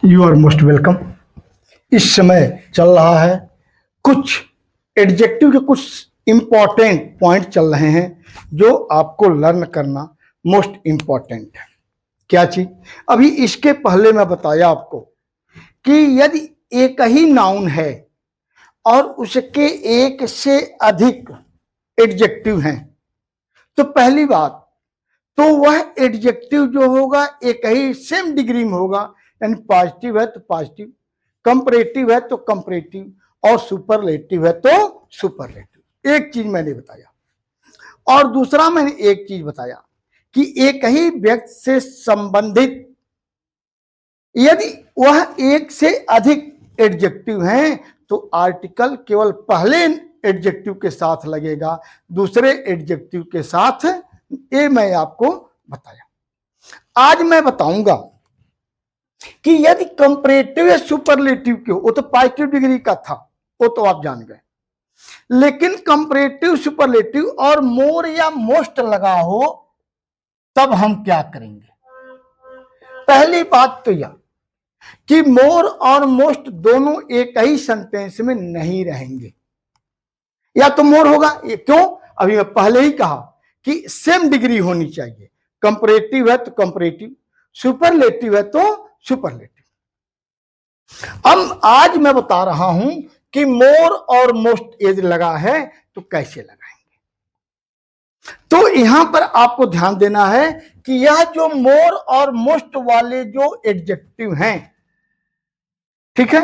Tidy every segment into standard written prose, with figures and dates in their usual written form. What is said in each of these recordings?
You are most welcome. इस समय चल रहा है कुछ एडजेक्टिव के कुछ इंपॉर्टेंट पॉइंट चल रहे हैं जो आपको लर्न करना मोस्ट इंपॉर्टेंट है। क्या चीज? अभी इसके पहले मैं बताया आपको कि यदि एक ही नाउन है और उसके एक से अधिक एडजेक्टिव हैं तो पहली बात तो वह एडजेक्टिव जो होगा एक ही सेम डिग्री में होगा, यानी पॉजिटिव है तो पॉजिटिव, कंपैरेटिव है तो कंपैरेटिव और सुपरलेटिव है तो सुपरलेटिव। एक चीज मैंने बताया। और दूसरा मैंने एक चीज बताया कि एक ही व्यक्ति से संबंधित यदि वह एक से अधिक एडजेक्टिव हैं तो आर्टिकल केवल पहले एडजेक्टिव के साथ लगेगा, दूसरे एडजेक्टिव के साथ। ये मैं आपको बताया। आज मैं बताऊंगा कि यदि कंपैरेटिव या सुपरलेटिव के हो, वो तो पॉजिटिव डिग्री का था, वो तो आप जान गए, लेकिन कंपैरेटिव, सुपरलेटिव और मोर या मोस्ट लगा हो तब हम क्या करेंगे। पहली बात तो यह कि मोर और मोस्ट दोनों एक ही सेंटेंस में नहीं रहेंगे। या तो मोर होगा, ये क्यों? अभी मैं पहले ही कहा कि सेम डिग्री होनी चाहिए। कंपैरेटिव है तो कंपैरेटिव, सुपरलेटिव है तो सुपरलेटिव। अब आज मैं बता रहा हूं कि मोर और मोस्ट यदि लगा है तो कैसे लगाएंगे। तो यहां पर आपको ध्यान देना है कि यह जो मोर और मोस्ट वाले जो एडजेक्टिव हैं, ठीक है,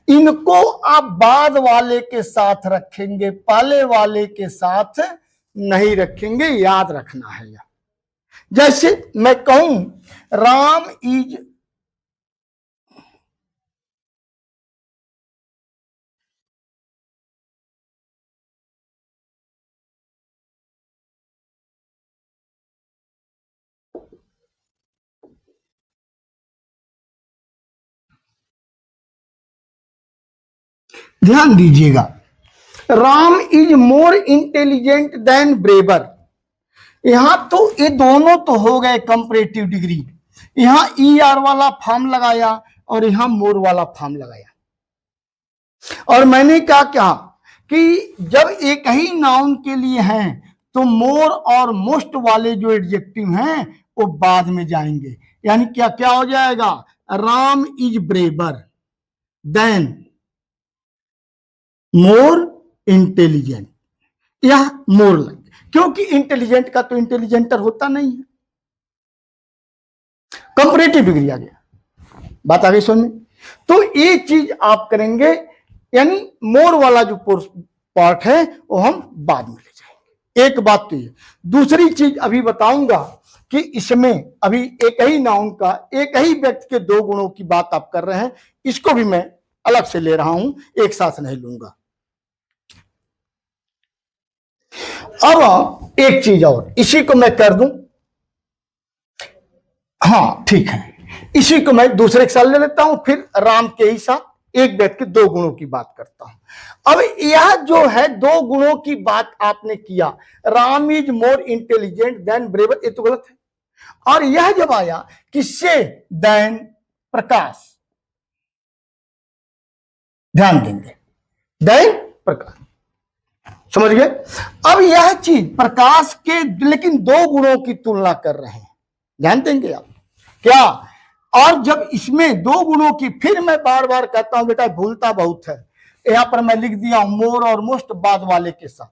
इनको आप बाद वाले के साथ रखेंगे, पहले वाले के साथ नहीं रखेंगे, याद रखना है यह। जैसे मैं कहूं राम इज, ध्यान दीजिएगा, Ram is more intelligent than braver. यहां तो ये दोनों तो हो गए कंपैरेटिव डिग्री। यहां ई आर वाला फॉर्म लगाया और यहां मोर वाला फॉर्म लगाया। और मैंने क्या कहा कि जब एक ही नाउन के लिए हैं तो मोर और मोस्ट वाले जो एडजेक्टिव हैं वो बाद में जाएंगे। यानी क्या क्या हो जाएगा, Ram is braver than more intelligent, यह मोर लग, क्योंकि इंटेलिजेंट का तो इंटेलिजेंटर होता नहीं है। कंपैरेटिव डिग्री आ गया, बात आ गई समझ में। तो ये चीज आप करेंगे, यानी मोर वाला जो पार्ट है वो हम बाद में ले जाएंगे। एक बात तो ये। दूसरी चीज अभी बताऊंगा कि इसमें अभी एक ही नाउन का एक ही व्यक्ति के दो गुणों की बात आप कर रहे हैं, इसको भी मैं अलग से ले रहा हूं, एक साथ नहीं लूंगा। अब एक चीज और, इसी को मैं कर दूं, हाँ ठीक है, इसी को मैं दूसरे के साथ ले लेता हूं, फिर राम के ही साथ एक व्यक्ति के दो गुणों की बात करता हूं। अब यह जो है दो गुणों की बात आपने किया, Ram is more intelligent than braver, ये तो गलत है। और यह जब आया किससे, देन प्रकाश, ध्यान देंगे, देन प्रकाश, समझ गए। अब यह चीज प्रकाश के लेकिन दो गुणों की तुलना कर रहे हैं, ध्यान देंगे आप क्या। और जब इसमें दो गुणों की, फिर मैं बार बार कहता हूं बेटा भूलता बहुत है, यहां पर मैं लिख दिया हूं मोर और मोस्ट बाद वाले के साथ।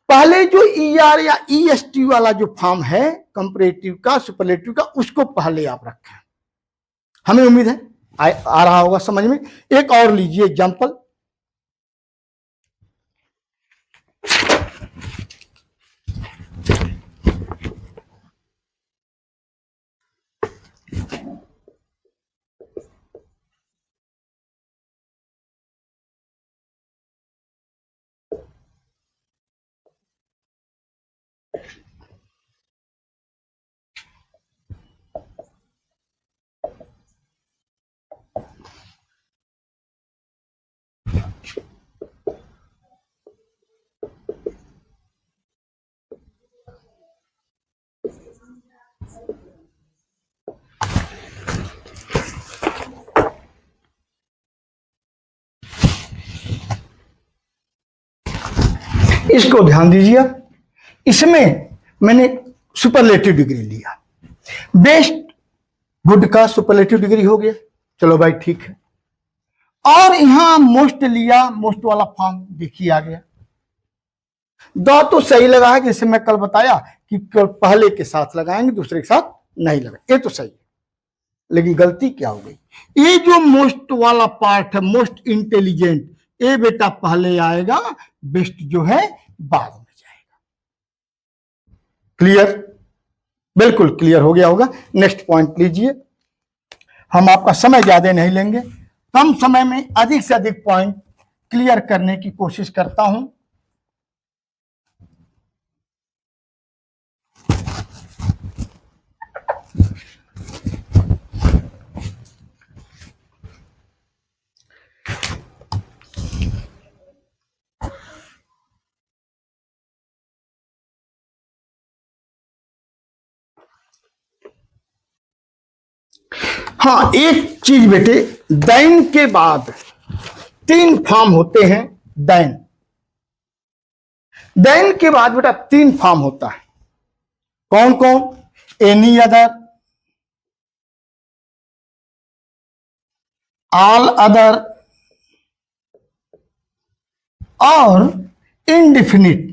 पहले जो ई आर या ई एस टी वाला जो फॉर्म है कंपैरेटिव का, सुपरलेटिव का, उसको पहले आप रखें। हमें उम्मीद है आ रहा होगा समझ में। एक और लीजिए एग्जांपल, इसको ध्यान दीजिए, इसमें मैंने सुपरलेटिव डिग्री लिया, बेस्ट गुड का सुपरलेटिव डिग्री हो गया, चलो भाई ठीक है। और यहां मोस्ट लिया, मोस्ट वाला फॉर्म देखिए आ गया। दो तो सही लगा है, जैसे मैं कल बताया कि पहले के साथ लगाएंगे दूसरे के साथ नहीं लगाएंगे, ये तो सही है। लेकिन गलती क्या हो गई, ये जो मोस्ट वाला पार्ट है, मोस्ट इंटेलिजेंट, ये बेटा पहले आएगा, बेस्ट जो है बाद में जाएगा। क्लियर, बिल्कुल क्लियर हो गया होगा। नेक्स्ट पॉइंट लीजिए, हम आपका समय ज्यादा नहीं लेंगे, कम समय में अधिक से अधिक पॉइंट क्लियर करने की कोशिश करता हूं। हाँ, एक चीज बेटे, दैन के बाद 3 फॉर्म होते हैं। दैन, दैन के बाद बेटा 3 फॉर्म होता है। कौन कौन? एनी अदर, ऑल अदर और इनडिफिनिट।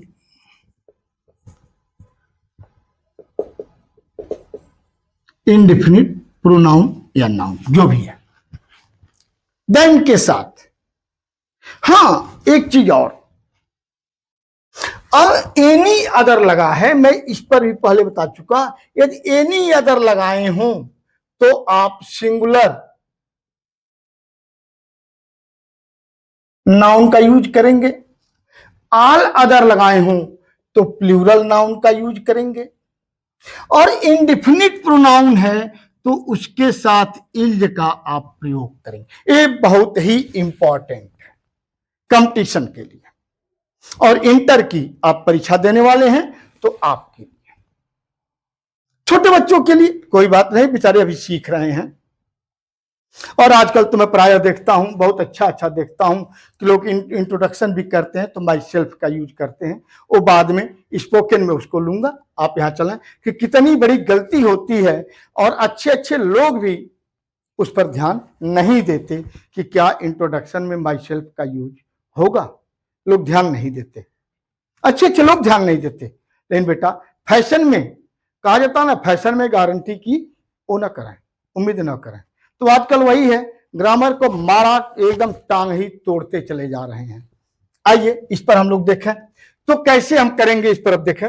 इनडिफिनिट प्रोनाउन या नाउन जो भी है, देन के साथ। हाँ, एक चीज और, अब एनी अदर लगा है, मैं इस पर भी पहले बता चुका, यदि एनी अदर लगाए हों तो आप सिंगुलर नाउन का यूज करेंगे, ऑल अदर लगाए हों तो प्लूरल नाउन का यूज करेंगे, और इनडिफिनिट प्रोनाउन है तो उसके साथ इल्ज का आप प्रयोग करेंगे। ये बहुत ही इंपॉर्टेंट है कंपटीशन के लिए, और इंटर की आप परीक्षा देने वाले हैं तो आपके लिए। छोटे बच्चों के लिए कोई बात नहीं, बेचारे अभी सीख रहे हैं। और आजकल तो मैं प्राय देखता हूं, बहुत अच्छा देखता हूं कि लोग इंट्रोडक्शन भी करते हैं तो माई सेल्फ का यूज करते हैं, वो बाद में स्पोकन में उसको लूंगा। आप यहां चलें कि कितनी बड़ी गलती होती है, और अच्छे अच्छे लोग भी उस पर ध्यान नहीं देते कि क्या इंट्रोडक्शन में माई सेल्फ का यूज होगा। लोग ध्यान नहीं देते, अच्छे अच्छे लोग ध्यान नहीं देते। लेकिन बेटा फैशन में कहा जाता ना, फैशन में गारंटी की वो ना करें, उम्मीद ना करें। तो आजकल वही है, ग्रामर को मारा एकदम टांग ही तोड़ते चले जा रहे हैं। आइए इस पर हम लोग देखें तो कैसे हम करेंगे, इस पर अब देखें।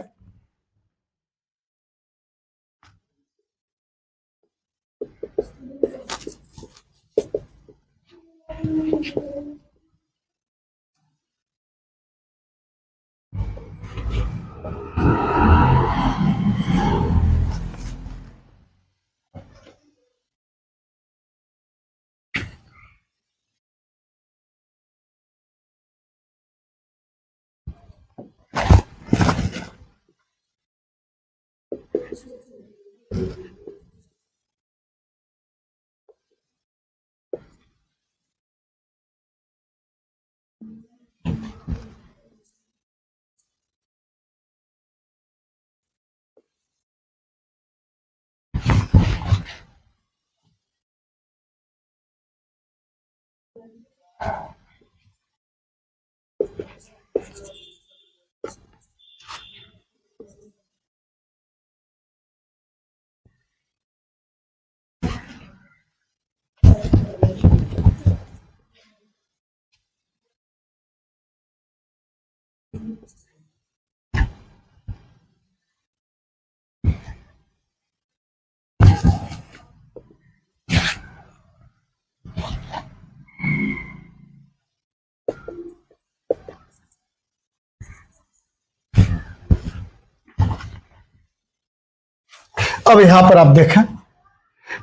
अब यहां पर आप देखें,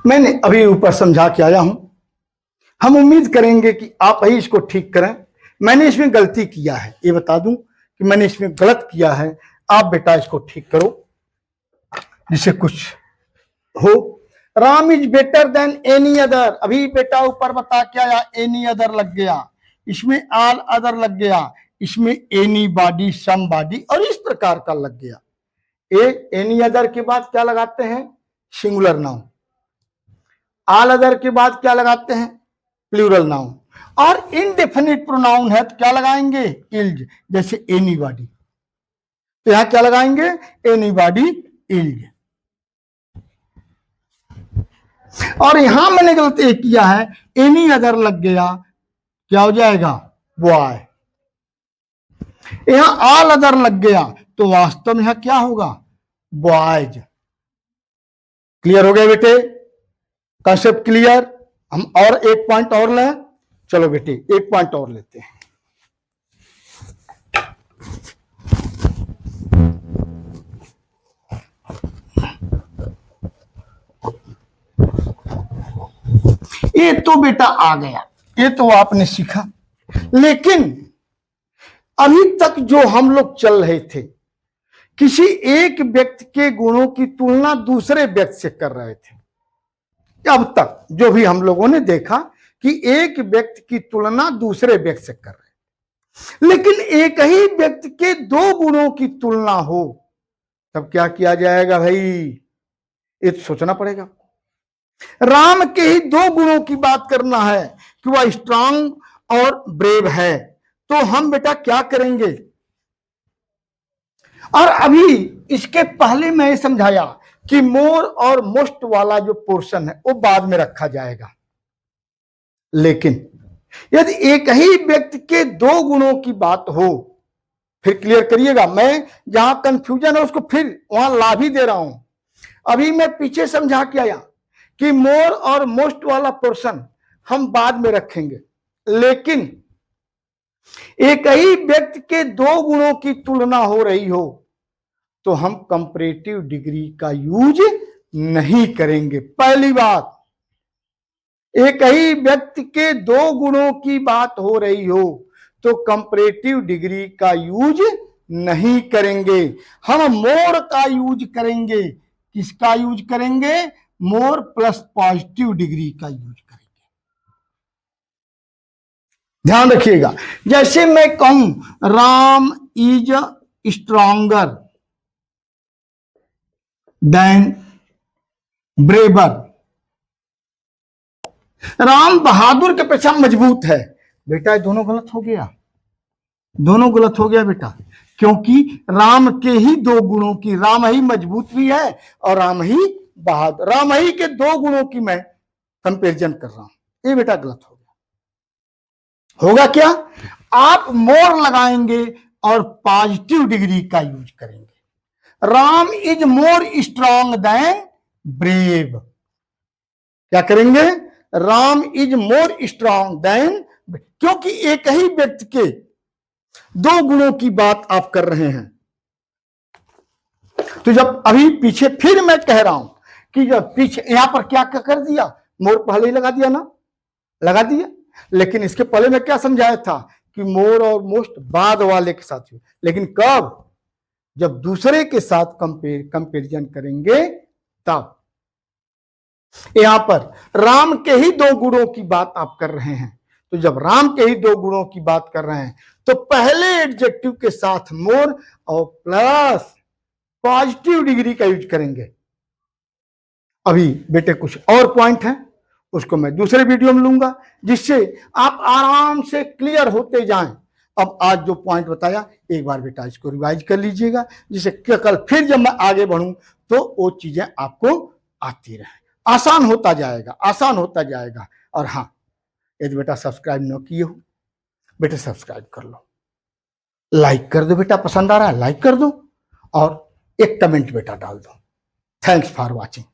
मैंने अभी ऊपर समझा के आया हूं, हम उम्मीद करेंगे कि आप ही इसको ठीक करें। मैंने इसमें गलती किया है, ये बता दूं कि मैंने इसमें गलत किया है, आप बेटा इसको ठीक करो जिससे कुछ हो। Ram is better than any other, अभी बेटा ऊपर बता क्या आया, एनी अदर लग गया, इसमें ऑल अदर लग गया, इसमें एनी बॉडी, सम बॉडी और इस प्रकार का लग गया। एनी अदर के बाद क्या लगाते हैं? Singular noun. ऑल अदर के बाद क्या लगाते हैं? Plural noun. और इनडेफिनिट प्रोनाउन है तो क्या लगाएंगे? इल्ड, जैसे एनी बॉडी। तो यहां क्या लगाएंगे? Any body, yield. और यहां मैंने गलती किया है, एनी अदर लग गया, क्या हो जाएगा? बॉय। यहां ऑल अदर लग गया तो वास्तव में यहां क्या होगा? बॉयज। क्लियर हो गया बेटे? Concept clear? हम और एक पॉइंट और लें। चलो बेटे एक पॉइंट और लेते हैं। ये तो बेटा आ गया, ये तो आपने सीखा, लेकिन अभी तक जो हम लोग चल रहे थे, किसी एक व्यक्ति के गुणों की तुलना दूसरे व्यक्ति से कर रहे थे। अब तक जो भी हम लोगों ने देखा कि एक व्यक्ति की तुलना दूसरे व्यक्ति से कर रहे, लेकिन एक ही व्यक्ति के दो गुणों की तुलना हो तब क्या किया जाएगा भाई? ये तो सोचना पड़ेगा। राम के ही दो गुणों की बात करना है कि वह स्ट्रांग और ब्रेव है, तो हम बेटा क्या करेंगे? और अभी इसके पहले मैं समझाया कि मोर और मोस्ट वाला जो पोर्शन है वो बाद में रखा जाएगा, लेकिन यदि एक ही व्यक्ति के दो गुणों की बात हो, फिर क्लियर करिएगा, मैं जहां कंफ्यूजन है उसको फिर वहां ला भी दे रहा हूं। अभी मैं पीछे समझा के आया कि मोर और मोस्ट वाला पोर्शन हम बाद में रखेंगे, लेकिन एक ही व्यक्ति के दो गुणों की तुलना हो रही हो तो हम कंपैरेटिव डिग्री का यूज नहीं करेंगे। पहली बात, एक ही व्यक्ति के दो गुणों की बात हो रही हो तो कंपैरेटिव डिग्री का यूज नहीं करेंगे, हम मोर का यूज करेंगे। किसका यूज करेंगे? मोर प्लस पॉजिटिव डिग्री का यूज करेंगे। ध्यान रखिएगा, जैसे मैं कहूं Ram is stronger than braver, Ram बहादुर के पेशा मजबूत है। बेटा ये दोनों गलत हो गया, दोनों गलत हो गया बेटा, क्योंकि राम के ही दो गुणों की, राम ही मजबूत भी है और राम ही बहादुर, राम ही के दो गुणों की मैं कंपैरिजन कर रहा हूं। ये बेटा गलत हो गया। होगा क्या? आप मोर लगाएंगे और पॉजिटिव डिग्री का यूज करेंगे। Ram is more strong than brave. क्या करेंगे? Ram is more strong than, क्योंकि एक ही व्यक्ति के दो गुणों की बात आप कर रहे हैं। तो जब अभी पीछे फिर मैं कह रहा हूं कि जब पीछे यहां पर क्या कर दिया, मोर पहले ही लगा दिया ना, लगा दिया, लेकिन इसके पहले मैं क्या समझाया था कि मोर और मोस्ट बाद वाले के साथ हुए, लेकिन कब? जब दूसरे के साथ कंपेरिजन करेंगे तब। यहां पर राम के ही दो गुणों की बात आप कर रहे हैं, तो जब राम के ही दो गुणों की बात कर रहे हैं तो पहले एडजेक्टिव के साथ मोर और प्लस पॉजिटिव डिग्री का यूज करेंगे। अभी बेटे कुछ और पॉइंट है, उसको मैं दूसरे वीडियो में लूंगा, जिससे आप आराम से क्लियर होते जाएं। अब आज जो पॉइंट बताया एक बार बेटा इसको रिवाइज कर लीजिएगा, जिससे कल फिर जब मैं आगे बढ़ूं तो वो चीजें आपको आती रहे, आसान होता जाएगा, आसान होता जाएगा। और हाँ, यदि बेटा सब्सक्राइब न किए हो बेटा सब्सक्राइब कर लो, लाइक कर दो बेटा, पसंद आ रहा है लाइक कर दो और एक कमेंट बेटा डाल दो। Thanks for watching.